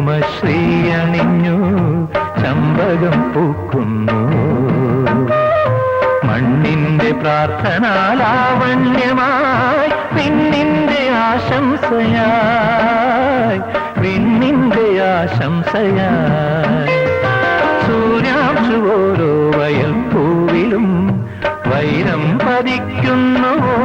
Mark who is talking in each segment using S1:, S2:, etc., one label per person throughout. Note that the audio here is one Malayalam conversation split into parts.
S1: കുങ്കുമശ്രീ അണിഞ്ഞു ചമ്പകം പൂക്കുന്നു. മണ്ണിന്റെ പ്രാർത്ഥനാലാവണ്യമായി പിന്നിന്റെ ആശംസയായി, പിന്നിന്റെ ആശംസയായി. സൂര്യാംശു ഓരോ വയൽപ്പൂവിലും വൈരം പതിക്കുന്നുവോ?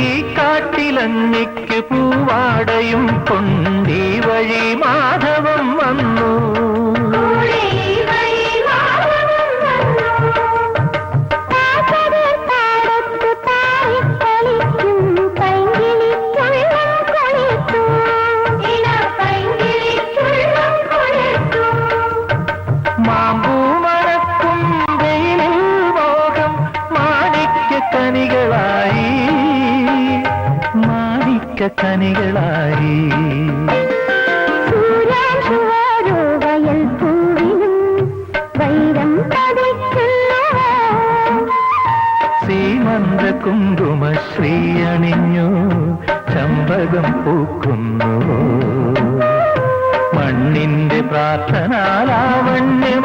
S1: ഈ കാട്ടിലന്നിക്ക് പൂവാടയും കൊണ്ടീ വഴി മാധവം വന്നു. മാമ്പൂമണക്കും വെയിലിൽ മോഹം മാണിക്യക്കനികളായി, മാണിക്യക്കനികളായി. സീമന്ത കുങ്കുമശ്രീ അണിഞ്ഞു ചമ്പകം പൂക്കുന്നു. മണ്ണിന്റെ പ്രാർത്ഥനാലാവണ്യം